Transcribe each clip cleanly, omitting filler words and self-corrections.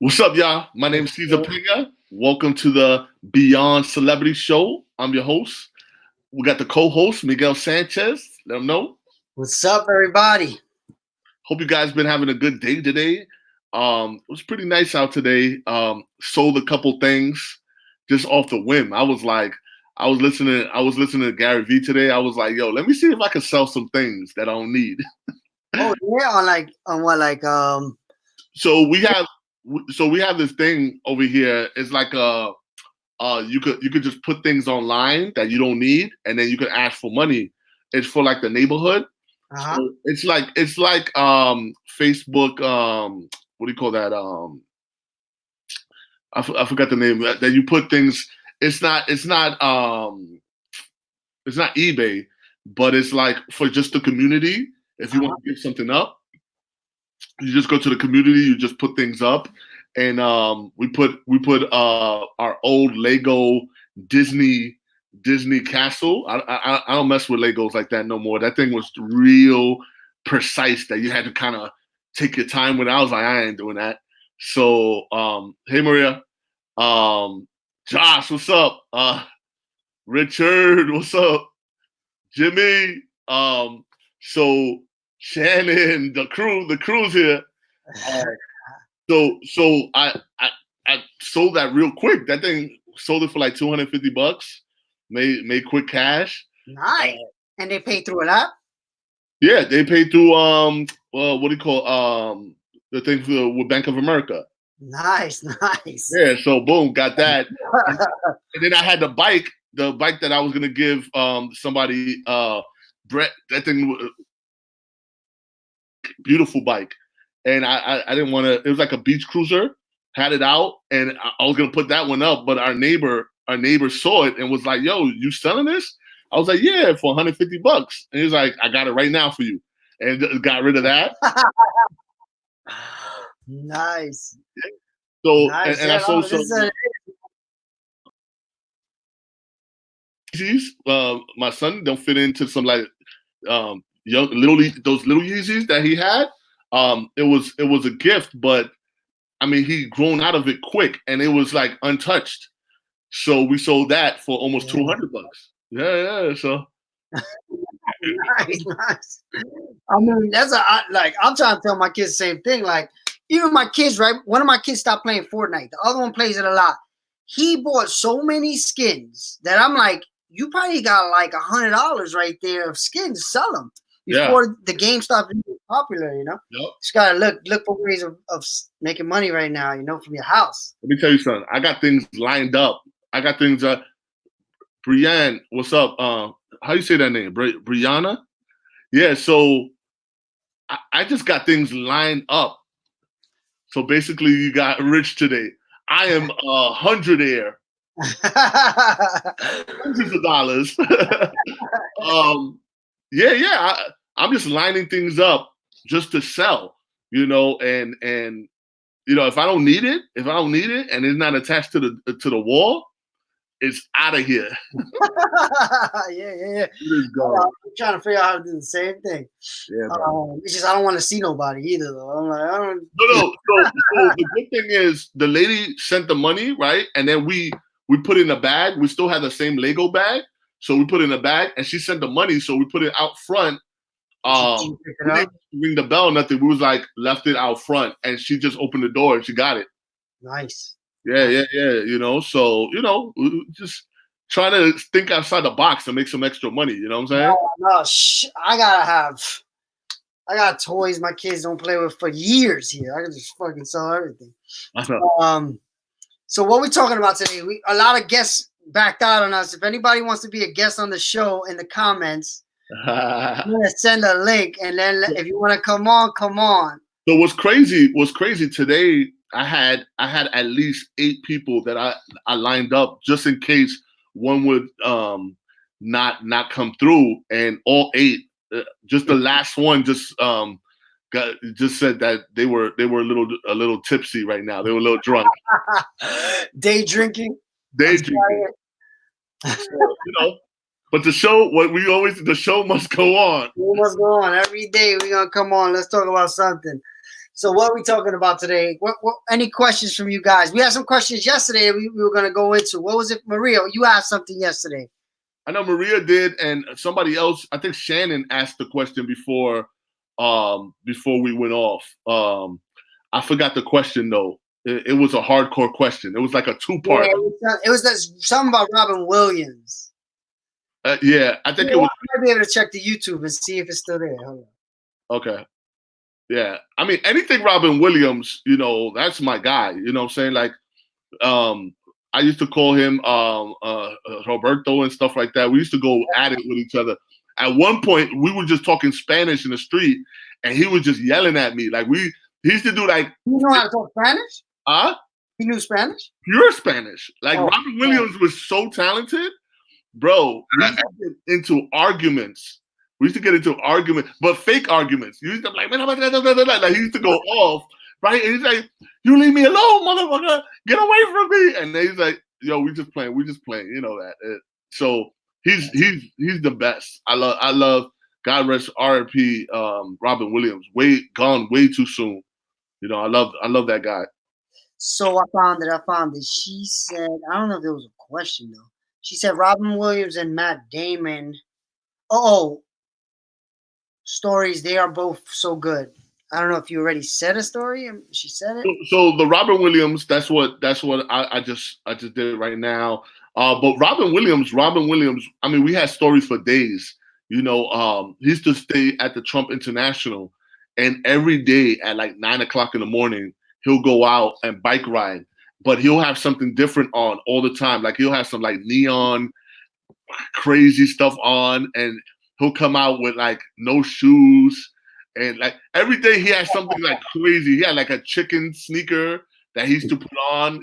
What's up, y'all? My name is Cesar. Welcome to the Beyond Celebrity Show. I'm your host. We got the co-host, Miguel Sanchez. Let them know. What's up, everybody? Hope you guys been having a good day today. It was pretty nice out today. Sold a couple things just off the whim. I was listening to Gary Vee today. I was like, yo, let me see if I can sell some things that I don't need. Oh yeah, on what So we have this thing over here. It's like you could just put things online that you don't need, and then you could ask for money. It's for like the neighborhood. Uh-huh. So it's like Facebook. What do you call that? I forgot the name. That you put things. It's not eBay, but it's like for just the community. If you want to give something up, you just go to the community. You just put things up, and we put our old Lego Disney castle. I don't mess with Legos like that no more. That thing was real precise that you had to kind of take your time with. I was like, I ain't doing that. So hey Maria, Josh, what's up? Richard, what's up? Jimmy, so Shannon, the crew's here. So I sold that real quick. That thing sold it for like $250. Made quick cash. Nice. And they pay through an app? Yeah, they paid through what do you call the thing with Bank of America. Nice. Yeah, so boom, got that. And then I had the bike that I was gonna give somebody Brett. That thing, beautiful bike. And I didn't want to. It was like a beach cruiser. Had it out, and I was gonna put that one up, but our neighbor saw it and was like, "Yo, you selling this?" I was like, "Yeah, for $150." And he was like, "I got it right now for you," and got rid of that. Nice. So nice. and I sold some. My son don't fit into some like young those little Yeezys that he had. It was a gift, but I mean he grown out of it quick, and it was like untouched. So we sold that for almost $200. Yeah. So nice. I mean, I'm trying to tell my kids the same thing. Like, even my kids, right? One of my kids stopped playing Fortnite. The other one plays it a lot. He bought so many skins that I'm like, you probably got like $100 right there of skins to sell them before the game starts being popular. You know, just gotta look for ways of making money right now. You know, from your house. Let me tell you something. I got things lined up. I got things. Brianne, what's up? How you say that name? Brianna? Yeah. So I just got things lined up. So basically, you got rich today. I am a hundredaire. Hundreds of dollars. I'm just lining things up just to sell, you know, and you know, if I don't need it, and it's not attached to the wall, it's out of here. Yeah. I'm trying to figure out how to do the same thing. Yeah, it's just I don't want to see nobody either, though. I'm like, I don't. No. So the good thing is the lady sent the money, right? And then we put it in a bag. We still had the same Lego bag, so we put it in a bag, and she sent the money, so we put it out front. We didn't ring the bell, nothing. We was like left it out front, and she just opened the door and she got it. Nice. Yeah. You know, so you know, just trying to think outside the box to make some extra money. You know what I'm saying? No, I got toys my kids don't play with for years here. I can just fucking sell everything. So what we talking about today? A lot of guests backed out on us. If anybody wants to be a guest on the show, in the comments, I'm gonna send a link, and then if you want to come on. So what's crazy today? I had at least 8 people that I lined up just in case one would not come through, and all 8, just the last one just said that they were a little tipsy right now. They were a little drunk. Day drinking. So, you know, but the show must go on. It must go on every day. We're gonna come on. Let's talk about something. So what are we talking about today? What any questions from you guys? We had some questions yesterday we were going to go into. What was it, Maria? You asked something yesterday. I know Maria did, and somebody else, I think Shannon asked the question before we went off. I forgot the question though. It was a hardcore question. It was like a two-part. Yeah, it was something about Robin Williams. Yeah, I think it was. I might be able to check the YouTube and see if it's still there. Hold on. Okay. Yeah, I mean anything Robin Williams, that's my guy. You know what I'm saying? Like, I used to call him Roberto and stuff like that. We used to go at it with each other. At one point, we were just talking Spanish in the street, and he was just yelling at me. Like he used to do like. You know how to talk Spanish? Huh? He knew Spanish? Pure Spanish. Like Robin Williams was so talented, bro. We used to get into arguments. But fake arguments. You used to like he used to go off, right? And he's like, "You leave me alone, motherfucker! Get away from me!" And then he's like, "Yo, we just playing. You know that." So he's the best. I love. God rest R.I.P. Robin Williams. Gone way too soon. I love that guy. So I found it. She said, I don't know if there was a question though. She said Robin Williams and Matt Damon. Stories, they are both so good. I don't know if you already said a story. She said it. So the Robin Williams, that's what I just did right now. But Robin Williams. I mean, we had stories for days. He used to stay at the Trump International, and every day at like 9 o'clock in the morning, he'll go out and bike ride. But he'll have something different on all the time. Like he'll have some like neon, crazy stuff on, and he'll come out with like no shoes, and like every day he has something like crazy. He had like a chicken sneaker that he used to put on.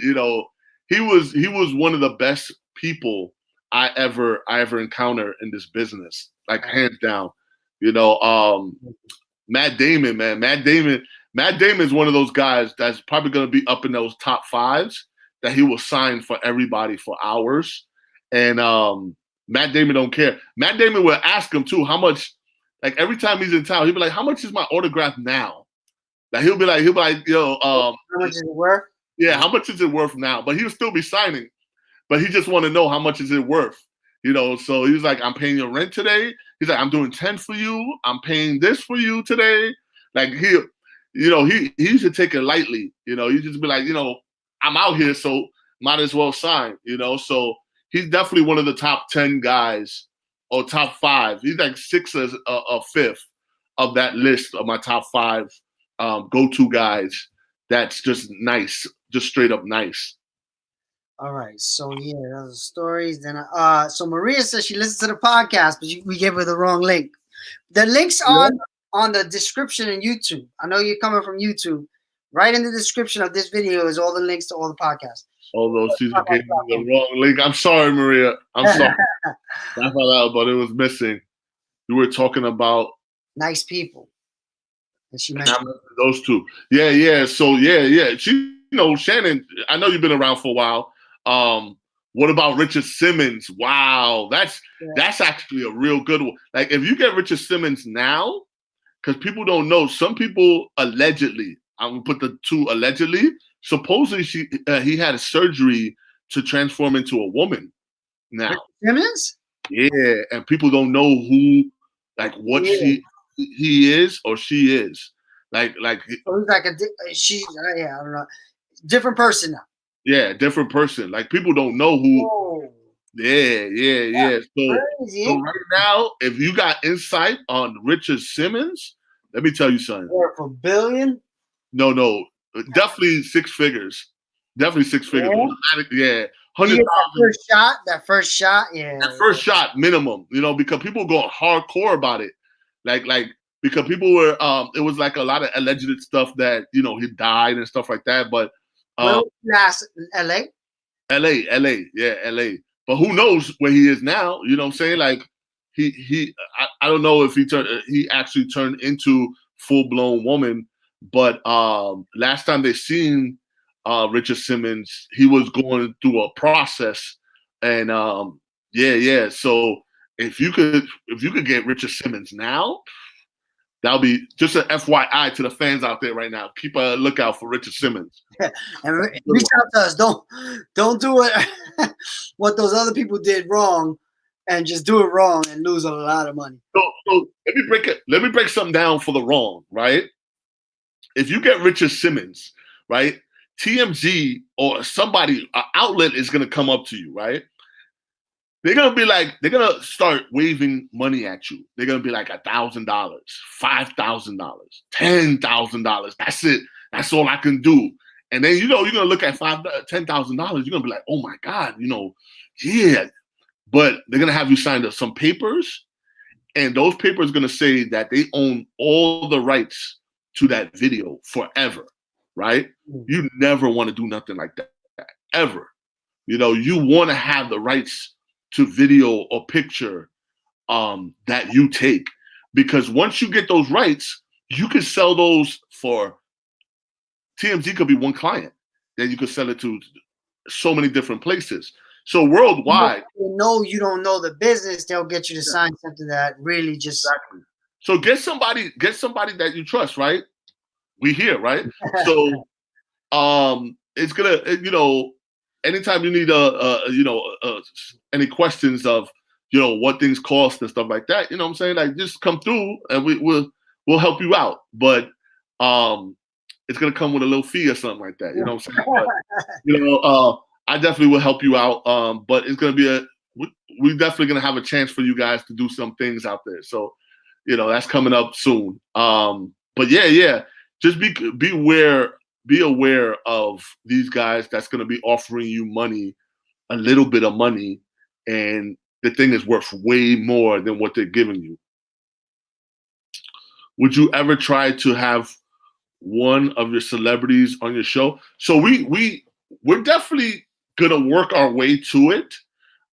He was one of the best people I ever encountered in this business, like hands down. Matt Damon, man. Matt Damon is one of those guys that's probably going to be up in those top fives that he will sign for everybody for hours. And Matt Damon don't care. Matt Damon will ask him too how much. Like every time he's in town, he'll be like, "How much is my autograph now?" Like he'll be like, "Yo, how much is it worth?" Yeah, how much is it worth now? But he'll still be signing. But he just want to know how much is it worth. So he's like, "I'm paying your rent today." He's like, "I'm doing 10 for you. I'm paying this for you today." Like he used to take it lightly. He just be like, "I'm out here, so might as well sign." So he's definitely one of the top 10 guys or top 5. He's like 6 as a 5th of that list of my top 5 go-to guys. That's just nice, just straight up nice. All right, so yeah, those are stories. Then, so Maria says she listens to the podcast, but we gave her the wrong link. The links on the description in YouTube. I know you're coming from YouTube. Right in the description of this video is all the links to all the podcasts. Although she's gave me the wrong link. I'm sorry, Maria. I'm sorry. I found out, but it was missing. You were talking about nice people. And she mentioned those two. Yeah. So yeah. She, Shannon. I know you've been around for a while. What about Richard Simmons? Wow, that's actually a real good one. Like if you get Richard Simmons now, because people don't know, some people allegedly, I'm gonna put the two allegedly. Supposedly he had a surgery to transform into a woman. Now Simmons, yeah, and people don't know who, like what he is or she is. Like so he's like I don't know, different person now. Yeah, different person. Like people don't know who. Whoa. Yeah. So right now, if you got insight on Richard Simmons, let me tell you something. Worth $1 billion? No, definitely 6 figures. Definitely 6 figures. Yeah. 100,000. That first shot, yeah. That first shot minimum, because people go hardcore about it. Like because people were it was like a lot of alleged stuff that, he died and stuff like that. But last LA? Yeah, LA. But who knows where he is now? You know what I'm saying? Like I don't know if he actually turned into full-blown woman, but last time they seen Richard Simmons, he was going through a process, and yeah. So if you could get Richard Simmons now, That'll be just an FYI to the fans out there right now. Keep a lookout for Richard Simmons. And reach out to us. Don't do it what those other people did wrong, and just do it wrong and lose a lot of money. So let me break something down for the wrong, right? If you get Richard Simmons, right, TMZ or somebody, an outlet is gonna come up to you, right? They're gonna start waving money at you. They're gonna be like $1,000, $5,000, $10,000. That's it. That's all I can do. And then you're gonna look at $10,000. You're gonna be like, oh my God, yeah. But they're gonna have you sign up some papers, and those papers are gonna say that they own all the rights to that video forever, right? You never want to do nothing like that ever. You want to have the rights to video or picture that you take, because once you get those rights, you can sell those for TMZ. Could be one client, then you could sell it to so many different places. So worldwide, you don't know the business, they'll get you to sign something that really just exactly. So get somebody that you trust, right? We here, right? So it's gonna anytime you need any questions of what things cost and stuff like that, what I'm saying, like, just come through and we'll help you out. But it's gonna come with a little fee or something like that. You know what I'm saying? But, I definitely will help you out. But it's gonna be we're definitely gonna have a chance for you guys to do some things out there. So that's coming up soon. But yeah, just be aware of these guys that's going to be offering you money, a little bit of money, and the thing is worth way more than what they're giving you. Would you ever try to have one of your celebrities on your show? So we're definitely going to work our way to it.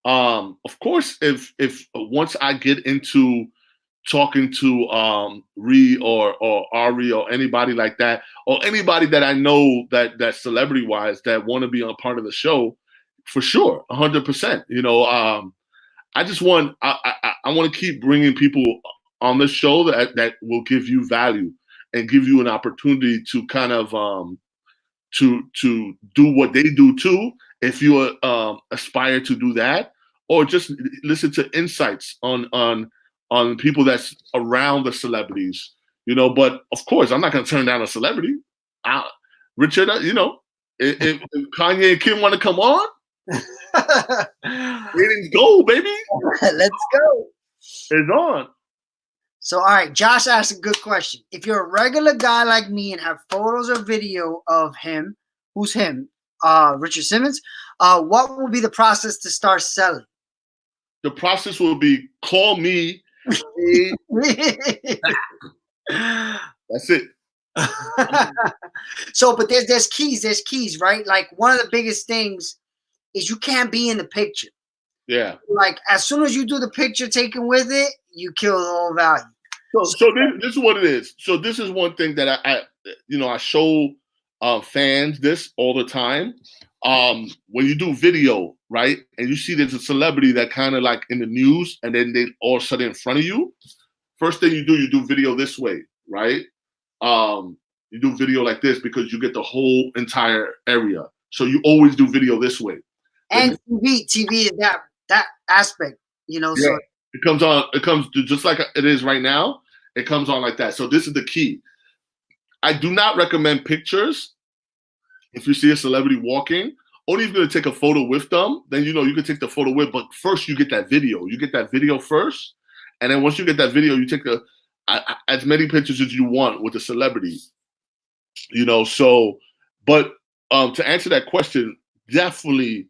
Of course, if once I get into talking to Ree or Ari or anybody like that, or anybody that I know that celebrity wise that want to be on part of the show, for sure, 100%. I just want I want to keep bringing people on the show that will give you value and give you an opportunity to kind of to do what they do too, if you aspire to do that, or just listen to insights on people that's around the celebrities, But of course, I'm not going to turn down a celebrity. Richard, if Kanye and Kim want to come on, ratings go, baby. Let's go. It's on. So, all right, Josh asked a good question. If you're a regular guy like me and have photos or video of him, who's him? Richard Simmons. What will be the process to start selling? The process will be call me. That's it. So, but there's keys, right? Like, one of the biggest things is you can't be in the picture. Yeah. Like, as soon as you do the picture taken with it, you kill the whole value. So this is what it is. So this is one thing that I show fans this all the time. When you do video, right, and you see there's a celebrity that kind of like in the news, and then they all of a sudden in front of you, first thing you do video this way, right? You do video like this because you get the whole entire area. So you always do video this way. And TV is that aspect, Yeah. So it comes just like it is right now. It comes on like that. So this is the key. I do not recommend pictures. If you see a celebrity walking, only if you're going to take a photo with them, then you can take the photo with. But first, you get that video. You get that video first, and then once you get that video, you take as many pictures as you want with the celebrity. So, but to answer that question, definitely,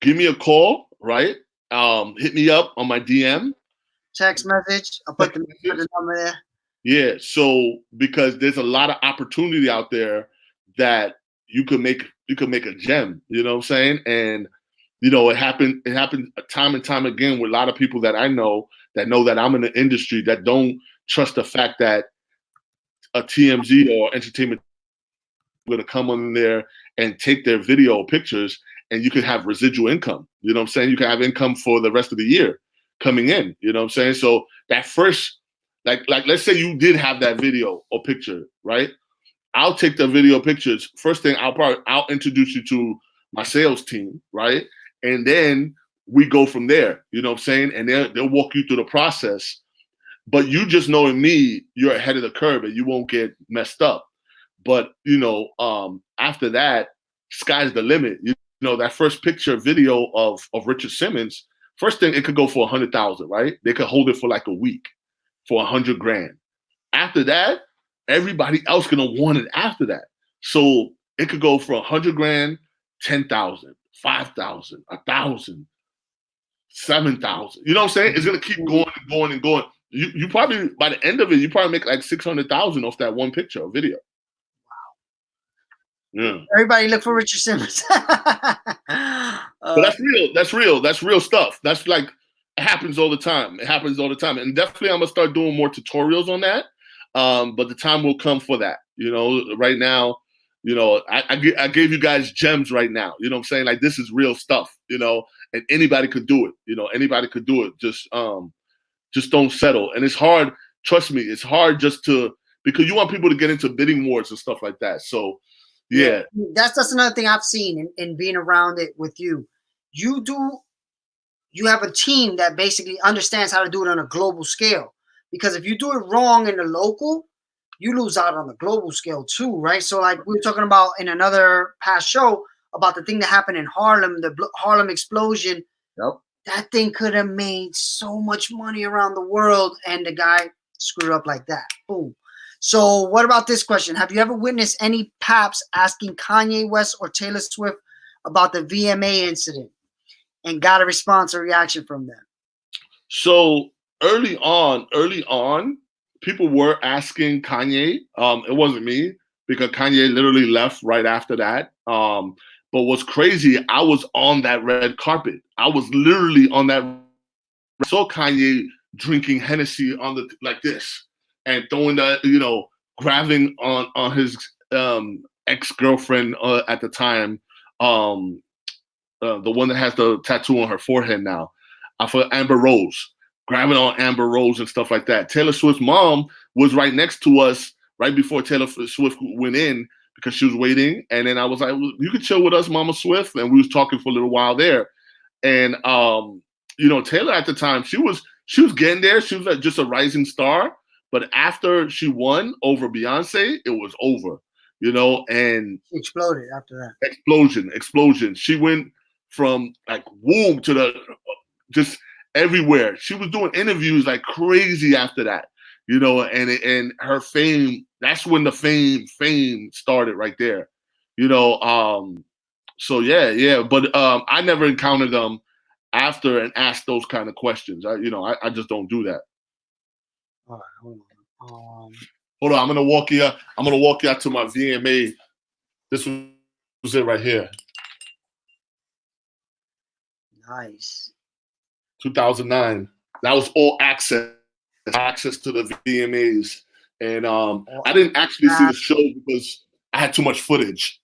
give me a call, right? Hit me up on my DM. Text message. I'll put the number there. Yeah. So because there's a lot of opportunity out there that you could make a gem, you know what I'm saying? And it happened time and time again with a lot of people that I know that I'm in the industry that don't trust the fact that a TMZ or entertainment is going to come on there and take their video pictures, and you could have residual income. You know what I'm saying? You can have income for the rest of the year coming in. You know what I'm saying? So that first like let's say you did have that video or picture, right? I'll take the video pictures. First thing, I'll introduce you to my sales team, right? And then we go from there. You know what I'm saying? And they'll walk you through the process. But you just knowing me, you're ahead of the curve and you won't get messed up. But after that, sky's the limit. You know, that first picture video of Richard Simmons, first thing, it could go for 100,000, right? They could hold it for like a week for 100 grand. After that, everybody else gonna want it after that. So it could go for 100 grand, 10,000, 5,000, 1,000, 7,000. You know what I'm saying? It's gonna keep going and going and going. You probably, by the end of it, you probably make like 600,000 off that one picture or video. Yeah. Everybody look for Richard Simmons. But that's real. That's real. That's real stuff. That's like, it happens all the time. It happens all the time. And definitely I'm going to start doing more tutorials on that. But the time will come for that. You know, right now, you know, I gave you guys gems right now. You know what I'm saying? Like, this is real stuff, you know, and anybody could do it. You know, anybody could do it. Just don't settle. And it's hard. Trust me, it's hard because you want people to get into bidding wars and stuff like that. So, yeah. That's another thing I've seen in being around it with you. You have a team that basically understands how to do it on a global scale. Because if you do it wrong in the local, you lose out on the global scale too, right? So like we were talking about in another past show about the thing that happened in Harlem, the Harlem explosion. Yep. That thing could have made so much money around the world, and the guy screwed up like that. Boom. So what about this question? Have you ever witnessed any paps asking Kanye West or Taylor Swift about the VMA incident and got a response or reaction from them? So early on, people were asking Kanye. It wasn't me because Kanye literally left right after that. But what's crazy, I was on that red carpet. I was literally on that. I saw Kanye drinking Hennessy on the like this and throwing the, you know, grabbing on his ex-girlfriend at the time, the one that has the tattoo on her forehead now, for Amber Rose, grabbing on Amber Rose and stuff like that. Taylor Swift's mom was right next to us right before Taylor Swift went in because she was waiting. And then I was like, you could chill with us, Mama Swift. And we was talking for a little while there. And, you know, Taylor at the time, she was getting there. She was like just a rising star. But after she won over Beyonce, it was over, you know, and she exploded after that. Explosion. She went from like womb to the just everywhere. She was doing interviews like crazy after that, you know, and her fame, that's when the fame started right there, you know. So yeah. But I never encountered them after and asked those kind of questions. I just don't do that. All right, hold on. Hold on, I'm gonna walk you out to my VMA. This was it right here. Nice. 2009. That was all access to the VMAs, and I didn't actually see the show because I had too much footage.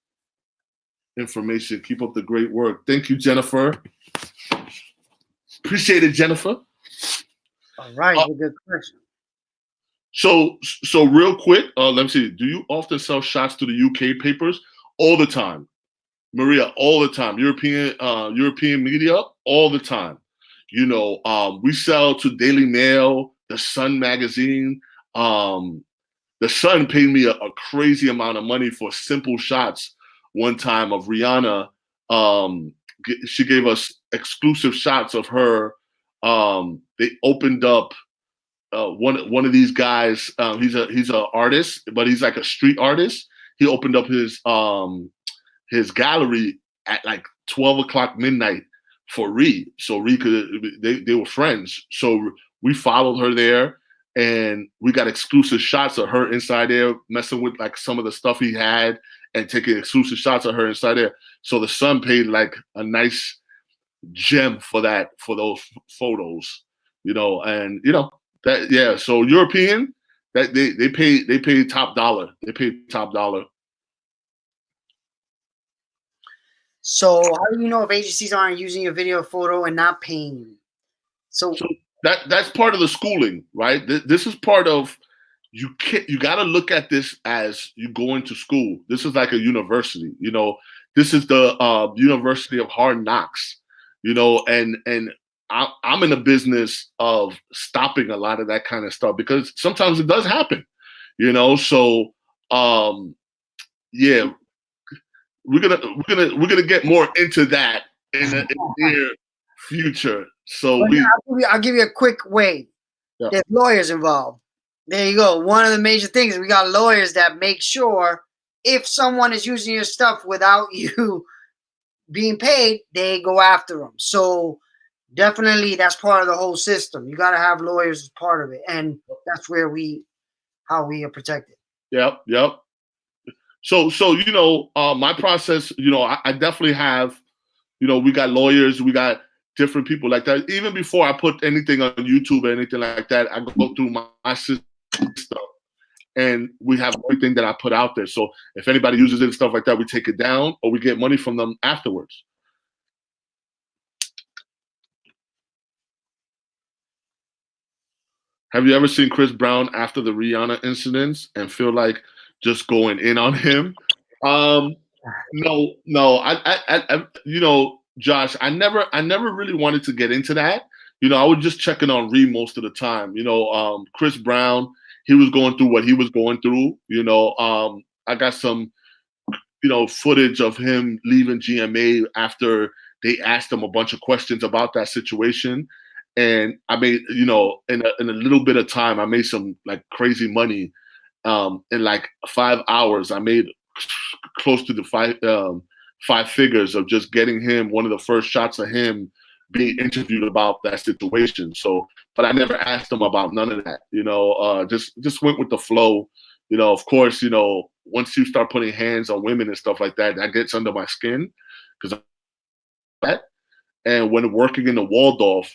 Information. Keep up the great work. Thank you, Jennifer. Appreciate it, Jennifer. All right, good question. So real quick, let me see. Do you often sell shots to the UK papers? All the time, Maria. All the time. European media. All the time. You know, we sell to Daily Mail, The Sun magazine. The Sun paid me a crazy amount of money for simple shots one time of Rihanna. She gave us exclusive shots of her. They opened up. One of these guys, he's an artist, but he's like a street artist. He opened up his gallery at like 12 o'clock midnight for Ree. So Ree they were friends. So we followed her there, and we got exclusive shots of her inside there, messing with like some of the stuff he had, and taking exclusive shots of her inside there. So the Sun paid like a nice gem for those photos, you know, and you know. That yeah, so European, that they pay top dollar. They pay top dollar. So how do you know if agencies aren't using your video photo and not paying you? So that's part of the schooling, right? This is part of you got to look at this as you go into school. This is like a university, you know. This is the University of Hard Knocks, you know, and I'm in the business of stopping a lot of that kind of stuff because sometimes it does happen, you know. So yeah, we're gonna get more into that in the near future. So I'll give you a quick way. Yeah. There's lawyers involved. There you go. One of the major things, we got lawyers that make sure if someone is using your stuff without you being paid, they go after them. So definitely that's part of the whole system. You got to have lawyers as part of it. And that's how we are protected. Yep. So you know, my process, you know, I definitely have, you know, we got lawyers, we got different people like that. Even before I put anything on YouTube or anything like that, I go through my system and we have everything that I put out there. So if anybody uses it and stuff like that, we take it down or we get money from them afterwards. Have you ever seen Chris Brown after the Rihanna incidents and feel like just going in on him? No. I, you know, Josh, I never really wanted to get into that. You know, I was just checking on Ree most of the time. You know, Chris Brown, he was going through what he was going through. You know, I got some, you know, footage of him leaving GMA after they asked him a bunch of questions about that situation. And I made, you know, in a little bit of time, I made some like crazy money. In like 5 hours, I made close to the five figures of just getting him one of the first shots of him being interviewed about that situation. So, but I never asked him about none of that. You know, just went with the flow. You know, of course, you know, once you start putting hands on women and stuff like that, that gets under my skin because that. And when working in the Waldorf,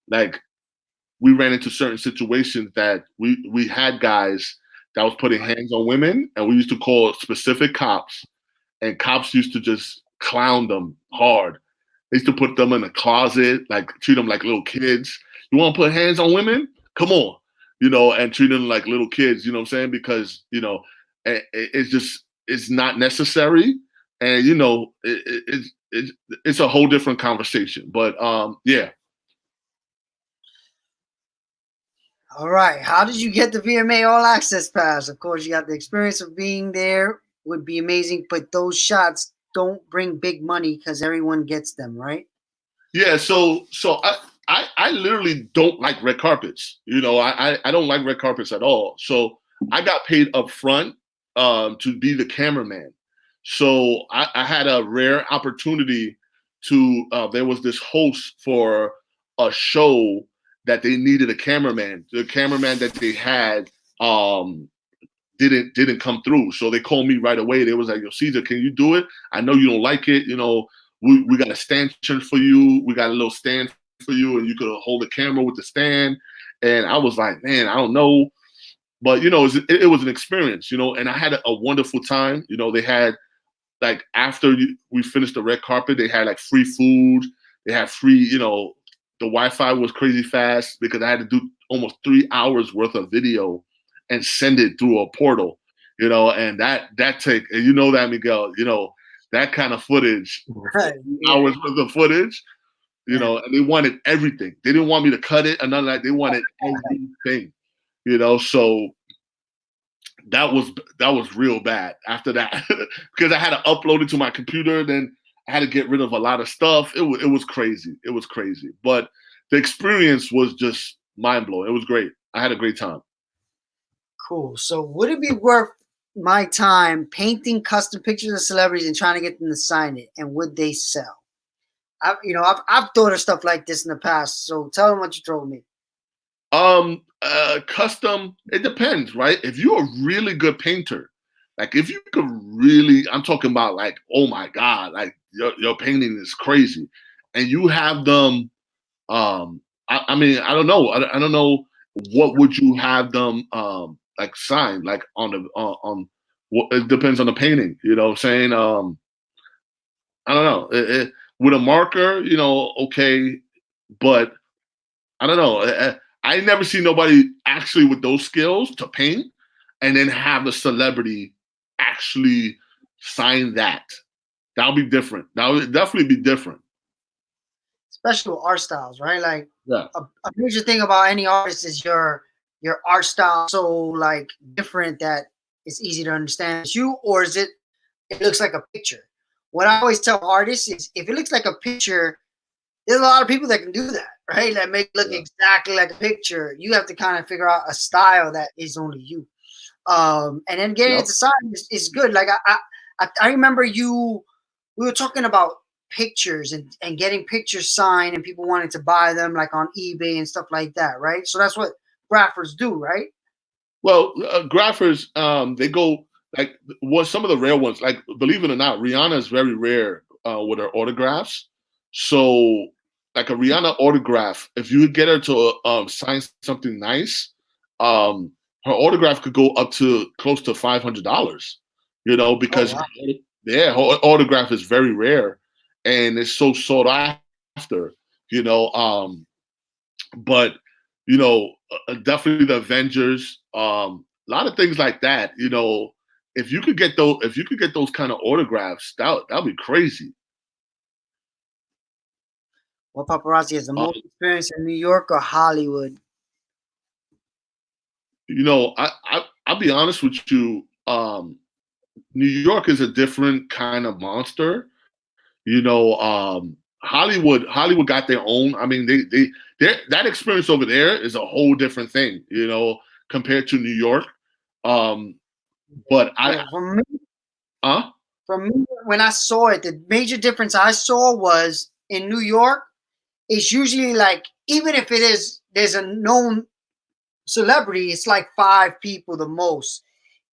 like we ran into certain situations that we had guys that was putting hands on women, and we used to call specific cops, and cops used to just clown them hard. They used to put them in a closet, like treat them like little kids. You want to put hands on women? Come on, you know, and treat them like little kids. You know what I'm saying? Because you know, it's not necessary, and you know, it's a whole different conversation. But yeah. All right. How did you get the VMA All Access Pass? Of course, you got the experience of being there. Would be amazing, but those shots don't bring big money because everyone gets them, right? Yeah. So I literally don't like red carpets. You know, I don't like red carpets at all. So I got paid up front to be the cameraman. So I had a rare opportunity to. There was this host for a show that they needed a cameraman. The cameraman that they had didn't come through. So they called me right away. They was like, "Yo, Cesar, can you do it? I know you don't like it. You know, we got a stanchion for you. We got a little stand for you, and you could hold the camera with the stand." And I was like, "Man, I don't know." But you know, it was an experience, you know, and I had a wonderful time. You know, they had like after we finished the red carpet, they had like free food. They had free, you know, the Wi-Fi was crazy fast because I had to do almost 3 hours worth of video and send it through a portal, you know, and that take, and you know that, Miguel, you know, that kind of footage, hours worth of footage, you know, and they wanted everything. They didn't want me to cut it or none of that. They wanted everything, you know, so that was real bad after that because I had to upload it to my computer. Then I had to get rid of a lot of stuff. It was crazy. It was crazy. But the experience was just mind blowing. It was great. I had a great time. Cool. So would it be worth my time painting custom pictures of celebrities and trying to get them to sign it? And would they sell? I've thought of stuff like this in the past. So tell them what you told me. Custom, it depends, right? If you're a really good painter, like if you could really, I'm talking about like, oh my God, like your painting is crazy. And you have them, I mean, I don't know. I don't know what would you have them like sign, like on what it depends on the painting, you know what I'm saying? I don't know. With a marker, you know, okay, but I don't know. I never see nobody actually with those skills to paint and then have a celebrity actually sign that. That would be different. That would definitely be different. Especially with art styles, right? Like Yeah. a major thing about any artist is your art style so like different that it's easy to understand. It's you, or is it looks like a picture? What I always tell artists is if it looks like a picture, there's a lot of people that can do that, right? That make it look exactly like a picture. You have to kind of figure out a style that is only you. And then getting into sign is good. Like I remember we were talking about pictures and getting pictures signed and people wanting to buy them like on eBay and stuff like that, right? So that's what graphers do, right? Well, graphers, they go like some of the rare ones. Like, believe it or not, Rihanna is very rare with her autographs. So, like a Rihanna autograph, if you get her to sign something nice, her autograph could go up to close to $500. You know, because her autograph is very rare and it's so sought after. You know, but you know, definitely the Avengers, a lot of things like that. You know, if you could get those kind of autographs, that'd be crazy. What paparazzi has the most experience in New York or Hollywood? You know, I'll be honest with you. New York is a different kind of monster. You know, Hollywood got their own. I mean, that experience over there is a whole different thing. You know, compared to New York. But for me, huh? For me, when I saw it, the major difference I saw was in New York. It's usually like even if there's a known celebrity, it's like 5 people the most.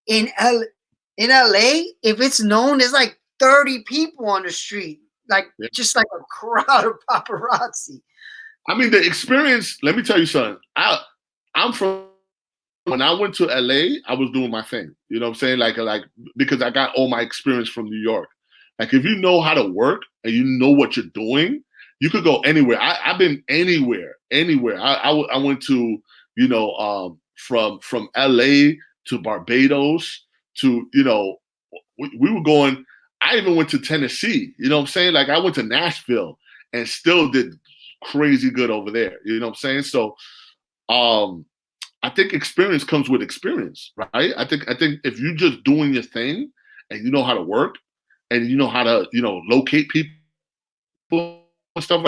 In LA, if it's known, there's like 30 people on the street, like just like a crowd of paparazzi. I mean, the experience. Let me tell you something. I'm from. When I went to LA, I was doing my thing. You know what I'm saying? Like because I got all my experience from New York. Like if you know how to work and you know what you're doing, you could go anywhere. I've been anywhere. I went to, you know, from LA to Barbados to, you know, we were going. I even went to Tennessee. You know what I'm saying? Like I went to Nashville and still did crazy good over there. You know what I'm saying? So, I think experience comes with experience, right? I think if you're just doing your thing and you know how to work and you know how to, you know, locate people and stuff,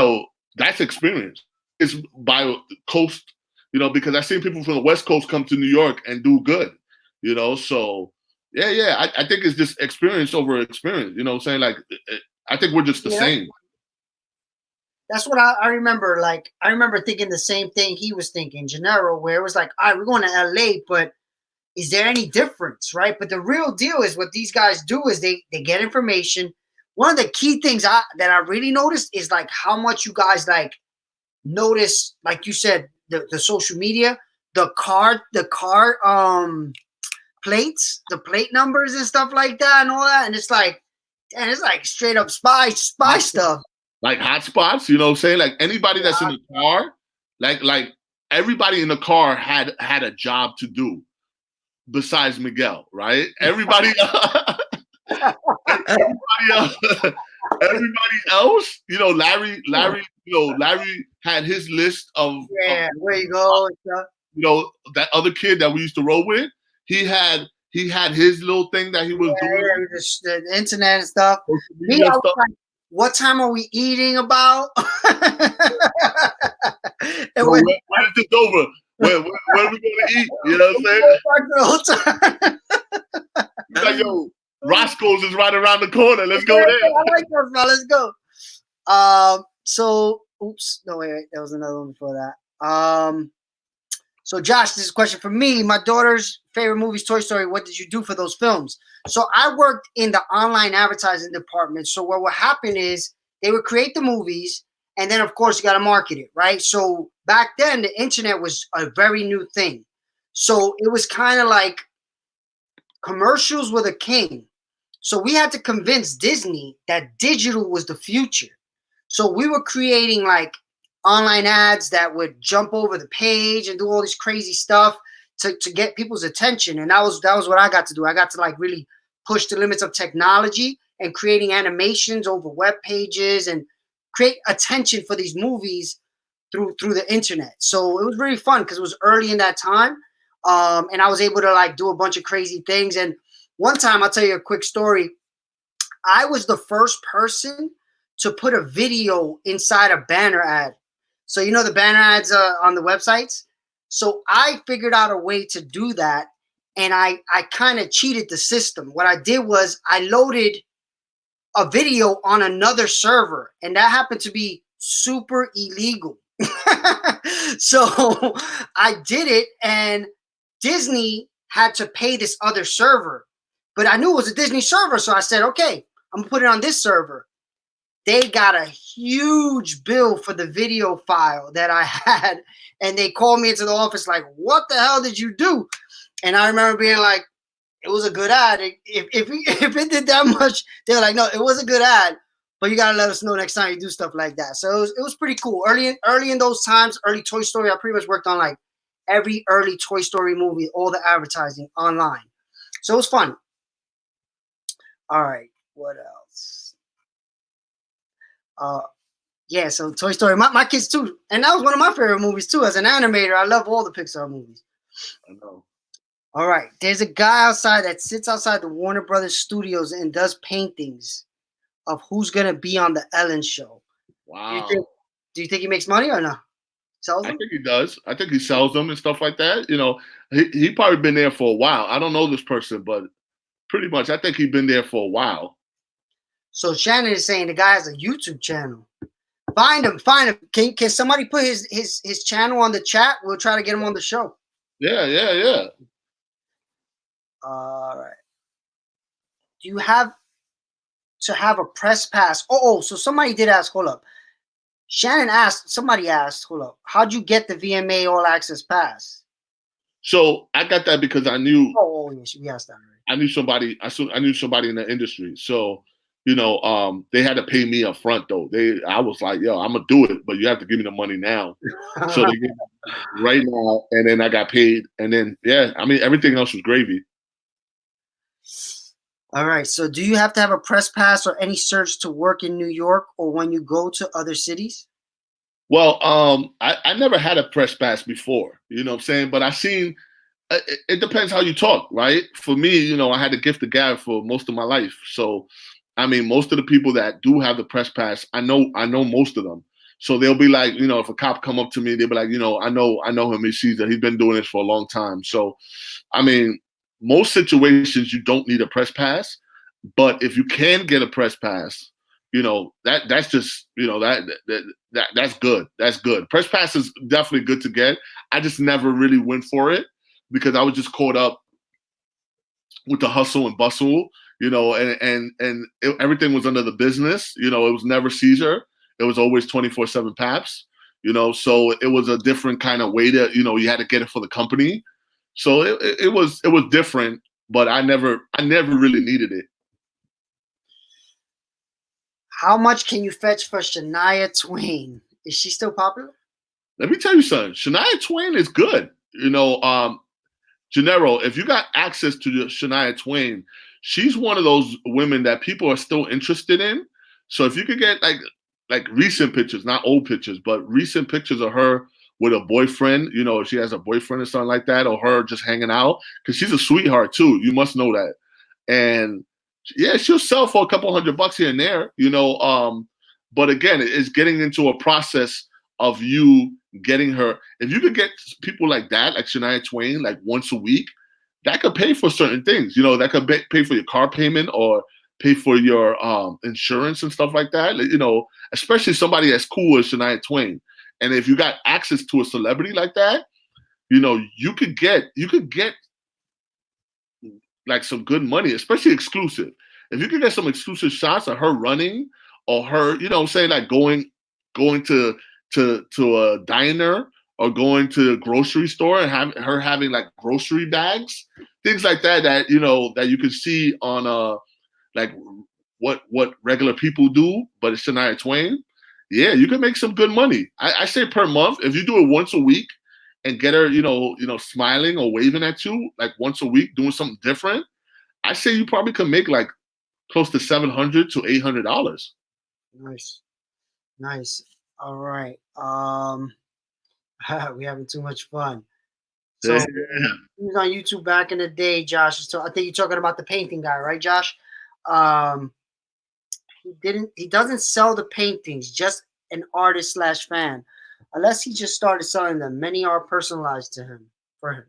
that's experience. It's by coast, you know, because I've seen people from the West Coast come to New York and do good, you know. So I think it's just experience over experience. You know what I'm saying? Like I think we're just the same. That's what I remember. Like, I remember thinking the same thing he was thinking, Gennaro, where it was like, all right, we're going to LA, but is there any difference, right? But the real deal is what these guys do is they get information. One of the key things that I really noticed is like how much you guys like notice, like you said, the social media, the car plates, the plate numbers and stuff like that and all that. And it's like straight up spy stuff. Like hotspots, you know what I'm saying? Like anybody that's in the car, like everybody in the car had a job to do besides Miguel, right? Everybody everybody else, you know, Larry, you know, Larry had his list of where you go, you know, that other kid that we used to roll with, he had his little thing that he was doing. The internet and stuff. Me, I was like, what time are we eating about? And when is this over? When are we going to eat? You know what I'm saying? Like, yo, Roscoe's is right around the corner. Let's go there. I like that, bro. Let's go. So, oops. No, wait. There was another one before that. So, Josh, this is a question for me. My daughter's favorite movie is Toy Story. What did you do for those films? So I worked in the online advertising department. So what would happen is they would create the movies, and then, of course, you got to market it, right? So back then, the internet was a very new thing. So it was kind of like commercials were the king. So we had to convince Disney that digital was the future. So we were creating like online ads that would jump over the page and do all this crazy stuff to get people's attention. And that was what I got to do. I got to like really push the limits of technology and creating animations over web pages and create attention for these movies through the internet. So it was really fun because it was early in that time. And I was able to like do a bunch of crazy things. And one time, I'll tell you a quick story. I was the first person to put a video inside a banner ad. So you know the banner ads on the websites? So I figured out a way to do that, and I kind of cheated the system. What I did was I loaded a video on another server, and that happened to be super illegal. So I did it, and Disney had to pay this other server. But I knew it was a Disney server, so I said, okay, I'm going to put it on this server. They got a huge bill for the video file that I had, and they called me into the office like, what the hell did you do? And I remember being like, it was a good ad. If it did that much, they were like, no, it was a good ad, but you got to let us know next time you do stuff like that. So it was pretty cool. Early in those times, early Toy Story, I pretty much worked on like every early Toy Story movie, all the advertising online. So it was fun. All right, what else? Yeah, so Toy Story, my kids too, and that was one of my favorite movies too. As an animator, I love all the Pixar movies. I know. All right, there's a guy outside that sits outside the Warner Brothers studios and does paintings of who's gonna be on the Ellen show. Wow. Do you think he makes money or not? Sells them? I think he does. I think he sells them and stuff like that. You know, he probably been there for a while. I don't know this person, but pretty much I think he's been there for a while. So Shannon is saying the guy has a YouTube channel. Find him. Can somebody put his channel on the chat? We'll try to get him on the show. Yeah. All right. Do you have to have a press pass? Oh, so somebody did ask. Hold up. Somebody asked, hold up, how'd you get the VMA All Access Pass? So I got that because I knew. Oh yes, we asked that already. I knew somebody. I knew somebody in the industry. So you know, they had to pay me up front though. I was like, yo, I'm gonna do it, but you have to give me the money now. So they gave me right now, and then I got paid, and then yeah, I mean everything else was gravy. All right. So do you have to have a press pass or any search to work in New York or when you go to other cities? Well, I never had a press pass before, you know what I'm saying? But I seen, it depends how you talk, right? For me, you know, I had the gift of gab for most of my life. So, I mean, most of the people that do have the press pass, I know most of them. So they'll be like, you know, if a cop come up to me, they'll be like, you know, I know him, he's Cesar. He's been doing this for a long time. So, I mean, most situations you don't need a press pass, but if you can get a press pass, you know, that's just, you know, that's good. That's good. Press pass is definitely good to get. I just never really went for it because I was just caught up with the hustle and bustle, you know, and everything was under the business. You know, it was never Cesar. It was always 24/7 Paps, you know, so it was a different kind of way to, you know, you had to get it for the company. So it was different, but I never really needed it. How much can you fetch for Shania Twain? Is she still popular? Let me tell you something. Shania Twain is good. You know, Gennaro, if you got access to Shania Twain, she's one of those women that people are still interested in. So if you could get like recent pictures, not old pictures, but recent pictures of her with a boyfriend, you know, if she has a boyfriend or something like that, or her just hanging out, because she's a sweetheart too. You must know that. And yeah, she'll sell for a couple $100 here and there, you know. But again, it's getting into a process of you getting her. If you could get people like that, like Shania Twain, like once a week, that could pay for certain things. You know, that could pay for your car payment or pay for your insurance and stuff like that. You know, especially somebody as cool as Shania Twain. And if you got access to a celebrity like that, you know, you could get like some good money, especially exclusive. If you could get some exclusive shots of her running or her, you know, say like going to a diner or going to a grocery store and having like grocery bags, things like that, you know, that you can see on like what regular people do, but it's Shania Twain. Yeah, you can make some good money. I say per month, if you do it once a week and get her, smiling or waving at you like once a week, doing something different, I say you probably can make like close to $700 to $800. Nice, nice. All right. We having too much fun. So Yeah. he was on YouTube back in the day, Josh. So I think you're talking about the painting guy, right, Josh? He doesn't sell the paintings, just an artist slash fan. Unless he just started selling them. Many are personalized to him for him.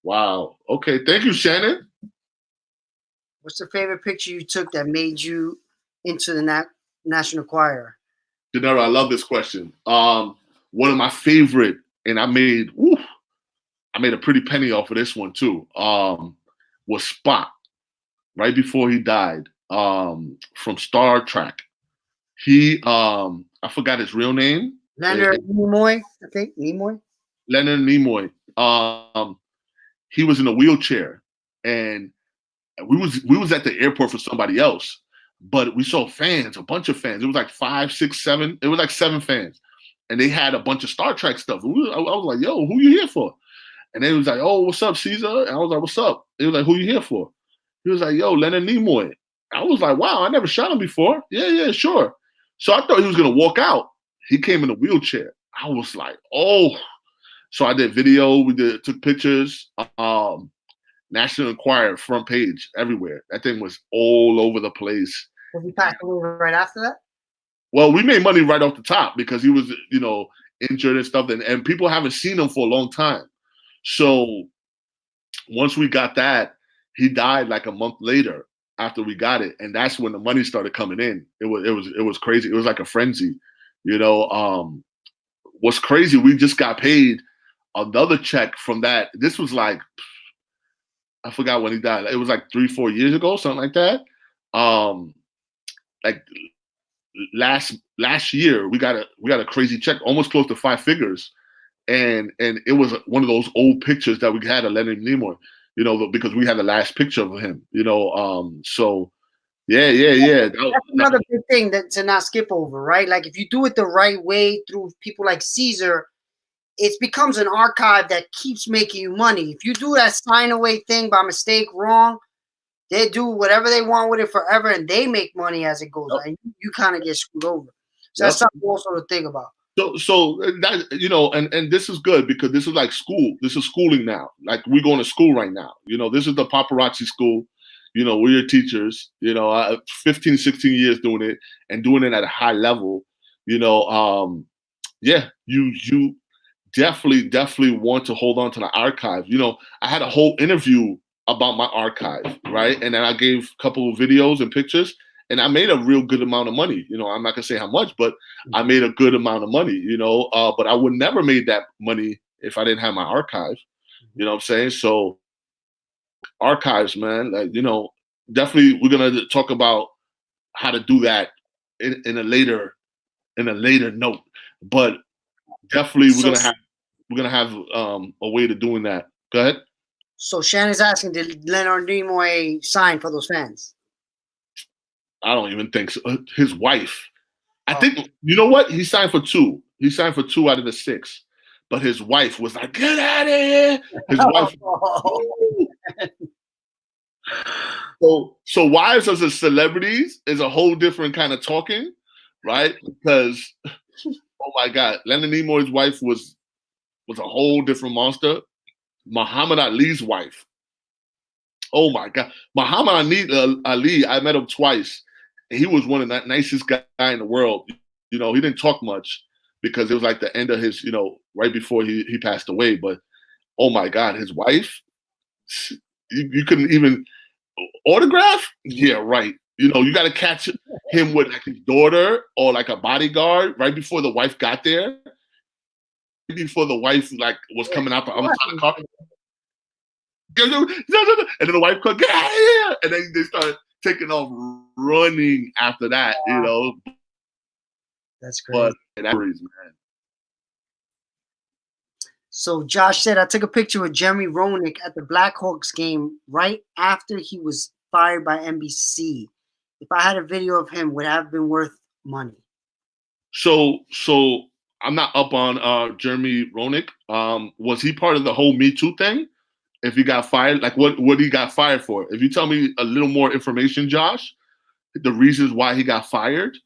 Wow. Okay. Thank you, Shannon. What's the favorite picture you took that made you into the National Choir? Gennaro, I love this question. One of my favorite, and I made a pretty penny off of this one too. Was Spock right before he died. From Star Trek. I forgot his real name. Leonard Nimoy, I think. Nimoy? Leonard Nimoy. He was in a wheelchair, and we was at the airport for somebody else, but we saw fans, a bunch of fans. It was like 5, 6, 7. It was like 7 fans, and they had a bunch of Star Trek stuff. I was like, "Yo, who you here for?" And they was like, "Oh, what's up, Cesar?" And I was like, "What's up?" They was like, "Who you here for?" He was like, "Yo, Leonard Nimoy." I was like, "Wow, I never shot him before." Yeah, sure. So I thought he was gonna walk out. He came in a wheelchair. I was like, "Oh." So I did video. Took pictures. National Enquirer front page everywhere. That thing was all over the place. Was he passed away right after that? Well, we made money right off the top because he was, injured and stuff, and people haven't seen him for a long time. So once we got that, he died like a month later after we got it, and that's when the money started coming in. It was crazy. It was like a frenzy, What's crazy? We just got paid another check from that. This was like, I forgot when he died. It was like 3-4 years ago, something like that. Like last year, we got a crazy check, almost close to 5 figures, and it was one of those old pictures that we had of Leonard Nimoy, because we had the last picture of him, So yeah. That's another big thing to not skip over, right? Like if you do it the right way through people like Cesar, it becomes an archive that keeps making you money. If you do that sign away thing by mistake wrong, they do whatever they want with it forever, and they make money as it goes. And you kind of get screwed over. So that's something also to think about. So that and this is good because this is like school. This is schooling now. Like we're going to school right now. This is the paparazzi school. We're your teachers. 15, 16 years doing it and doing it at a high level. Yeah, you definitely want to hold on to the archive. I had a whole interview about my archive, right? And then I gave a couple of videos and pictures, and I made a real good amount of money. I'm not gonna say how much, but I made a good amount of money. But I would never made that money if I didn't have my archive. You know what I'm saying? So archives, man. Like, definitely we're gonna talk about how to do that in a later note. But definitely we're gonna have a way to doing that. Go ahead. So Shannon's asking, did Leonard Nimoy sign for those fans? I don't even think so. His wife. I think, you know what? He signed for 2. He signed for 2 out of the 6. But his wife was like, "Get out of here." His wife. So wives as a celebrities is a whole different kind of talking, right? Because, oh my God, Leonard Nimoy's wife was a whole different monster. Muhammad Ali's wife. Oh my God, Muhammad Ali. I met him twice, and he was one of the nicest guy in the world. He didn't talk much because it was like the end of his, right before he passed away. But oh my God, his wife, you couldn't even autograph. Yeah, right. You got to catch him with like his daughter or like a bodyguard right before the wife got there. Before the wife like was coming out the other side of the car. And then the wife could get out of here, and then they started taking off running after that. That's great. But that is, man. So Josh said, I took a picture with Jeremy Roenick at the Blackhawks game right after he was fired by NBC. If I had a video of him, would it have been worth money? So I'm not up on Jeremy Roenick. Was he part of the whole Me Too thing? If he got fired, like what he got fired for? If you tell me a little more information, Josh, the reasons why he got fired,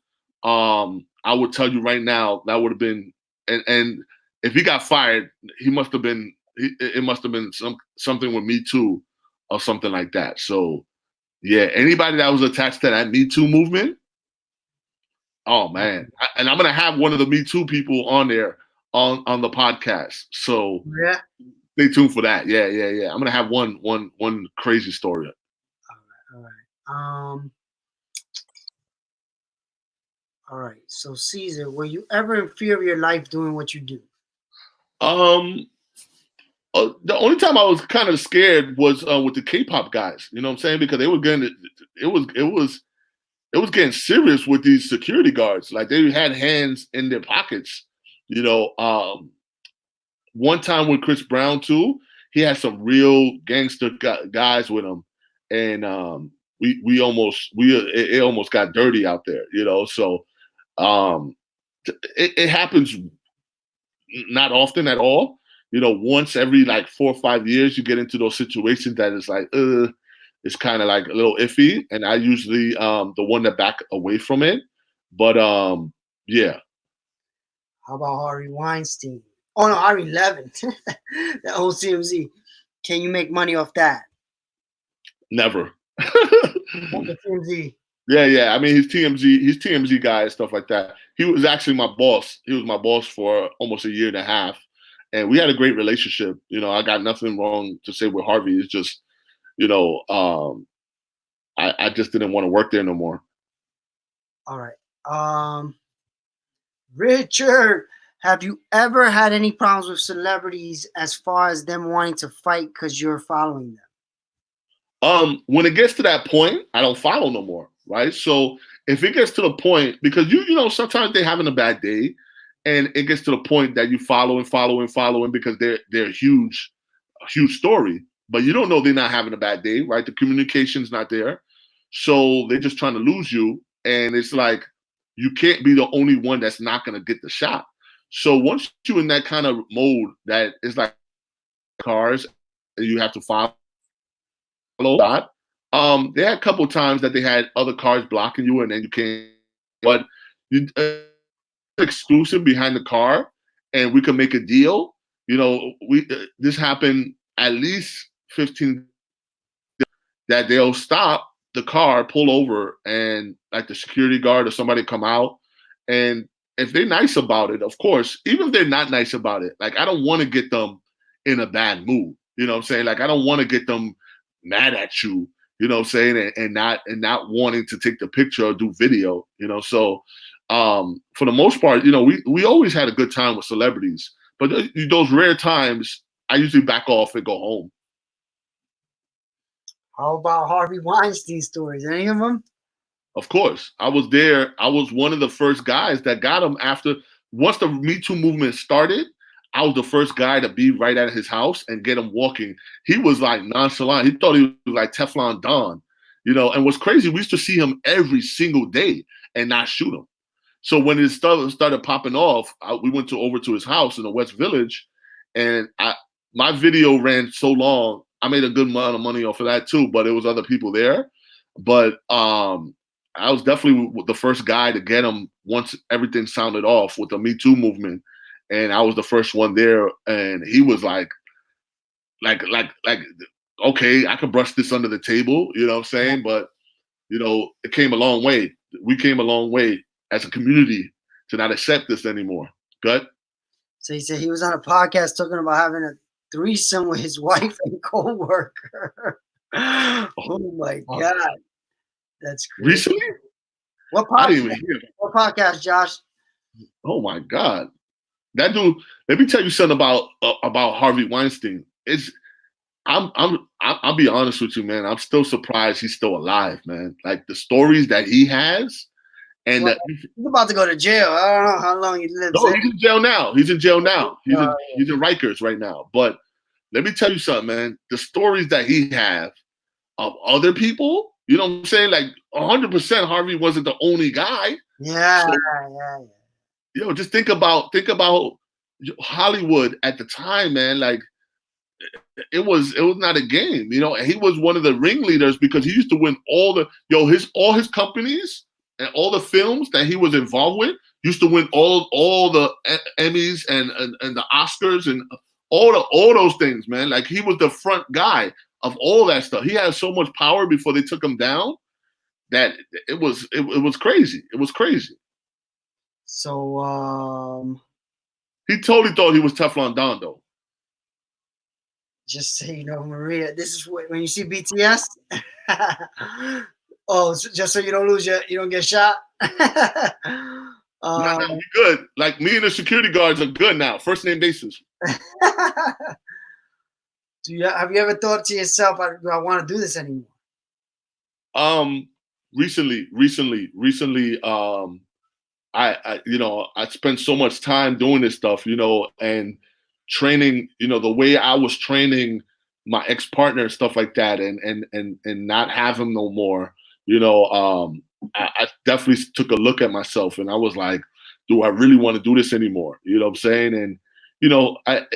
I would tell you right now that would have been and if he got fired, he must have been it must have been something with Me Too or something like that. So yeah, anybody that was attached to that Me Too movement, oh man, and I'm gonna have one of the Me Too people on there on the podcast. So Yeah. stay tuned for that. Yeah. I'm gonna have one crazy story. All right. All right. So Cesar, were you ever in fear of your life doing what you do? Um, the only time I was kind of scared was with the K-pop guys. You know what I'm saying? Because they were getting it was getting serious with these security guards. Like they had hands in their pockets. You know, one time with Chris Brown too, he had some real gangster guys with him, and it almost got dirty out there. You know, so um, it happens not often at all. You know, once every like 4 or 5 years, you get into those situations that is like, it's kind of like a little iffy. And I usually the one that back away from it. But yeah, How about Harvey Weinstein? Oh no, Harvey Levin. That whole CMZ. Can you make money off that? never. The CMZ. Yeah. I mean, he's TMZ guy and stuff like that. He was actually my boss. He was my boss for almost a year and a half, and we had a great relationship. You know, I got nothing wrong to say with Harvey. It's just, you know, I just didn't want to work there no more. All right. Richard, have you ever had any problems with celebrities as far as them wanting to fight because you're following them? When it gets to that point, I don't follow no more, right? So if it gets to the point, because you know, sometimes they're having a bad day, and it gets to the point that you following because they're a huge story, but you don't know they're not having a bad day, right? The communication's not there, so they're just trying to lose you, and it's like you can't be the only one that's not going to get the shot. So once you're in that kind of mode, that is like cars, and you have to follow that. They had a couple of times that they had other cars blocking you, and then you can't. But you exclusive behind the car, and we could make a deal. You know, this happened at least 15 that they'll stop the car, pull over, and like the security guard or somebody come out, and if they're nice about it, of course, even if they're not nice about it, like I don't want to get them in a bad mood. You know what I'm saying? Like I don't want to get them mad at you, you know what I'm saying, and not wanting to take the picture or do video, you know. So for the most part, you know, we always had a good time with celebrities, but those rare times I usually back off and go home. How about Harvey Weinstein stories? Any of them? Of course, I was there. I was one of the first guys that got him after once the Me Too movement started. I was the first guy to be right at his house and get him walking. He was like nonchalant. He thought he was like Teflon Don, you know. And what's crazy, we used to see him every single day and not shoot him. So when it started popping off, we went over to his house in the West Village, and my video ran so long. I made a good amount of money off of that too, but it was other people there. But I was definitely the first guy to get him once everything sounded off with the Me Too movement. And I was the first one there, and he was like, okay, I can brush this under the table, you know what I'm saying? But, you know, it came a long way. We came a long way as a community to not accept this anymore. Good. So he said he was on a podcast talking about having a threesome with his wife and co-worker. Oh my God. That's crazy. Recently? What podcast? I didn't even hear that. What podcast, Josh? Oh my God. That dude, let me tell you something about Harvey Weinstein. I'll be honest with you, man. I'm still surprised he's still alive, man. Like the stories that he has, and he's about to go to jail. I don't know how long he lives. No, he's in jail now. He's in Rikers right now. But let me tell you something, man. The stories that he have of other people, you know what I'm saying? Like 100% Harvey wasn't the only guy. Yeah, so, yeah. just think about Hollywood at the time, man. Like it was not a game, and he was one of the ringleaders because he used to win all his companies and all the films that he was involved with used to win all the Emmys and the Oscars and all those things, man. Like he was the front guy of all that stuff. He had so much power before they took him down that it was crazy. It was crazy. So He totally thought he was Teflon Don, though. just so you know, Maria, this is when you see BTS. Oh, just so you don't you don't get shot. No, we good. Like me and the security guards are good now. First name basis. Have you ever thought to yourself, do I want to do this anymore? Recently, I spent so much time doing this stuff, and training, the way I was training my ex-partner and stuff like that, and not have him no more, I definitely took a look at myself and I was like, do I really want to do this anymore? You know what I'm saying? And I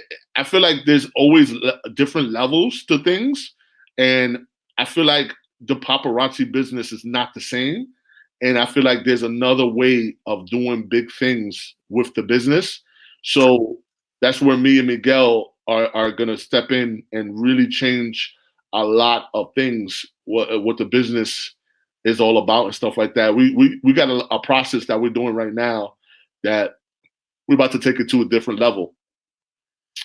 feel like there's always different levels to things, and I feel like the paparazzi business is not the same. And I feel like there's another way of doing big things with the business. So that's where me and Miguel are going to step in and really change a lot of things, what the business is all about and stuff like that. We got a process that we're doing right now that we're about to take it to a different level.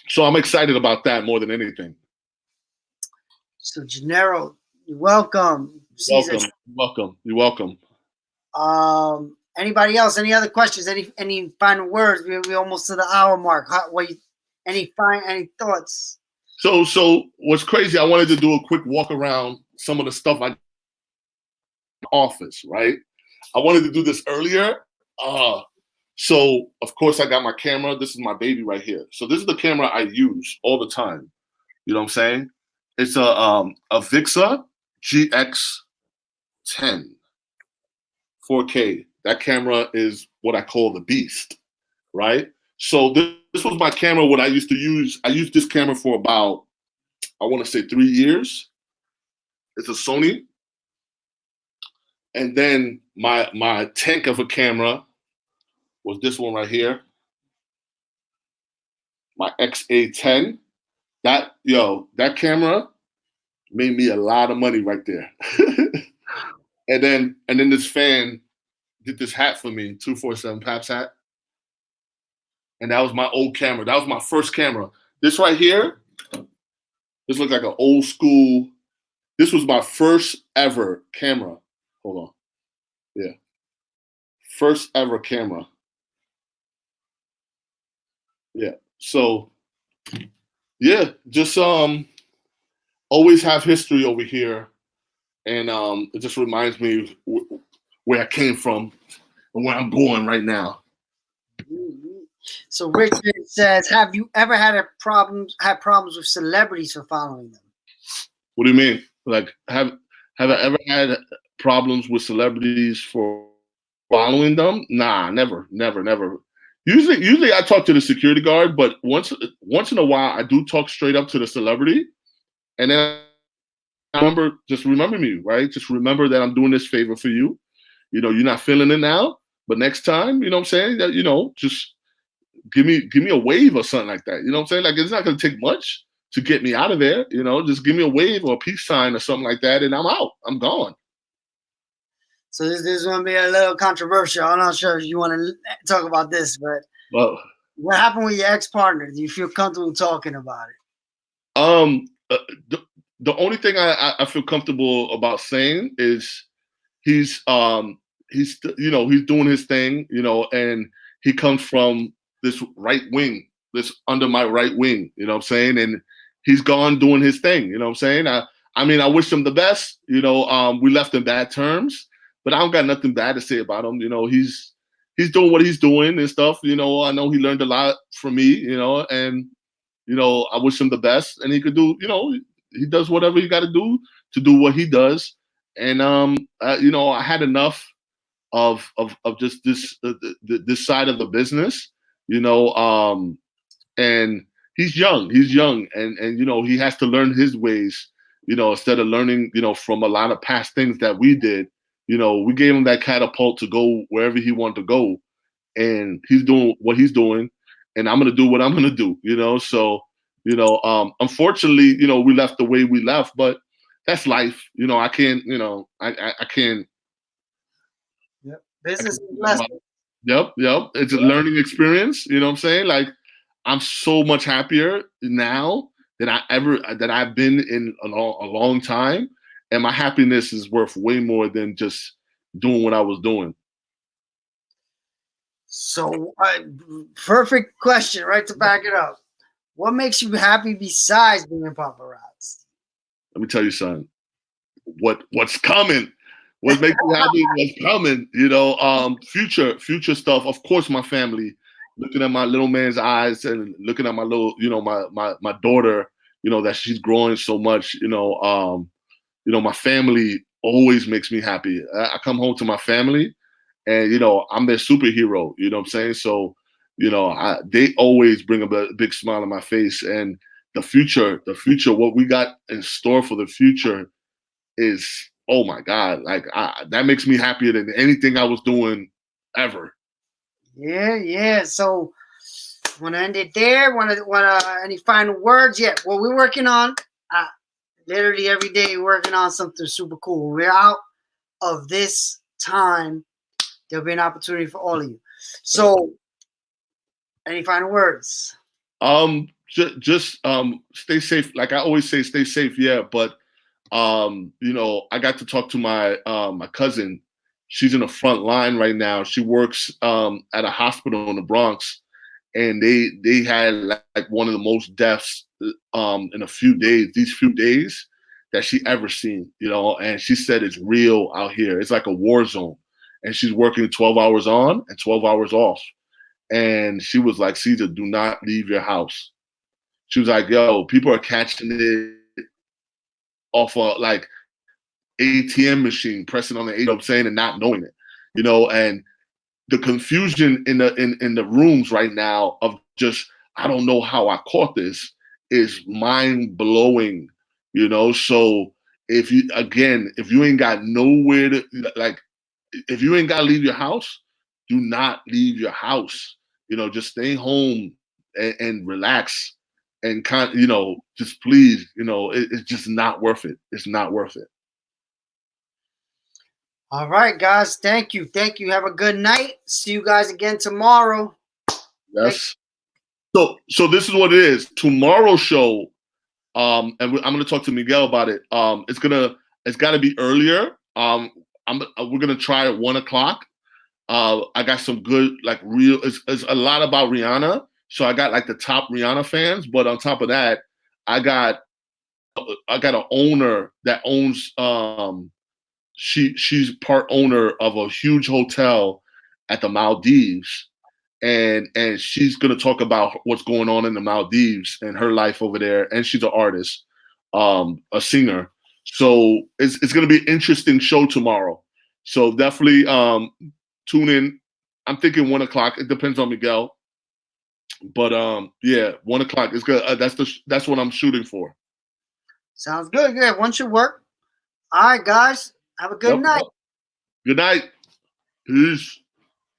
So I'm excited about that more than anything. So Gennaro, you're welcome. Cesar. You're welcome. Anybody else? Any other questions? Any final words? We're almost to the hour mark. Any thoughts? So what's crazy? I wanted to do a quick walk around some of the stuff I office, right? I wanted to do this earlier. So of course I got my camera. This is my baby right here. So this is the camera I use all the time. You know what I'm saying? It's a Vixa GX10 4K. That camera is what I call the beast, right? So this was my camera. What I used to use. I used this camera for about, I want to say 3 years. It's a Sony. And then my tank of a camera was this one right here, my XA10. That camera made me a lot of money right there. and then this fan did this hat for me, 247 Paps hat. And that was my old camera. That was my first camera. This right here, this looks like an old school. This was my first ever camera. Hold on. Yeah. First ever camera. Yeah. So, yeah, just always have history over here. And it just reminds me where I came from and where I'm going right now. So Richard says, have you ever had problems with celebrities for following them? What do you mean? Like, have I ever had problems with celebrities for following them? Nah, never. Usually I talk to the security guard, but once in a while I do talk straight up to the celebrity, and then just remember me, right? Just remember that I'm doing this favor for you. You're not feeling it now, but next time, you know what I'm saying? That, just give me a wave or something like that. You know what I'm saying? Like, it's not going to take much to get me out of there. Just give me a wave or a peace sign or something like that, and I'm out. I'm gone. So this is going to be a little controversial. I'm not sure if you want to talk about this, but what happened with your ex-partner? Do you feel comfortable talking about it? The only thing I feel comfortable about saying is he's doing his thing, and he comes from this right wing, this under my right wing, you know what I'm saying? And he's gone doing his thing, you know what I'm saying? I wish him the best, we left in bad terms, but I don't got nothing bad to say about him. He's doing what he's doing and stuff, I know he learned a lot from me, and, I wish him the best, and he could do, he does whatever he got to do what he does. And, I had enough of just this side of the business, and he's young, and he has to learn his ways, instead of learning, from a lot of past things that we did. We gave him that catapult to go wherever he wanted to go, and he's doing what he's doing, and I'm gonna do what I'm gonna do. So unfortunately, we left the way we left, but that's life. I can't, I can't. Yep. Business is lesson. Yep. It's a learning experience. You know what I'm saying? Like, I'm so much happier now than I've been in a long time, and my happiness is worth way more than just doing what I was doing. So, perfect question, right, to back it up. What makes you happy besides being paparazzi? Let me tell you something. What's coming? What makes me happy? What's coming? Future stuff. Of course, my family. Looking at my little man's eyes and looking at my little, my daughter. That she's growing so much. My family always makes me happy. I come home to my family, and I'm their superhero. You know what I'm saying? So, they always bring a big smile on my face. And the future, what we got in store for the future is, oh my God, like that makes me happier than anything I was doing ever. Yeah. So, want to end it there? Want any final words? Yeah. What we're working on, literally every day working on something super cool. We're out of this time. There'll be an opportunity for all of you. So, any final words? Just stay safe. Like I always say, stay safe. Yeah, but I got to talk to my cousin. She's in the front line right now. She works at a hospital in the Bronx, and they had like one of the most deaths in these few days that she ever seen. And she said it's real out here. It's like a war zone, and she's working 12 hours on and 12 hours off. And she was like, Cesar, do not leave your house. She was like, yo, people are catching it off of like ATM machine, pressing on the ATM saying and not knowing it, and the confusion in the rooms right now of just, I don't know how I caught this, is mind blowing, So if you ain't got nowhere to, like, if you ain't got to leave your house, do not leave your house. Just stay home and relax and just please, it's just not worth it. It's not worth it. All right, guys. Thank you. Have a good night. See you guys again tomorrow. Yes. So this is what it is. Tomorrow's show, and I'm going to talk to Miguel about it. It's got to be earlier. We're going to try at 1:00. I got some good, like, it's a lot about Rihanna. So I got like the top Rihanna fans, but on top of that, I got an owner that owns, she's part owner of a huge hotel at the Maldives. And she's going to talk about what's going on in the Maldives and her life over there. And she's an artist, a singer. So it's going to be an interesting show tomorrow. So definitely tune in. I'm thinking 1:00. It depends on Miguel. But yeah, 1:00 is good. That's what I'm shooting for. Sounds good. Yeah, one should work. All right, guys. Have a good night. Good night. Peace.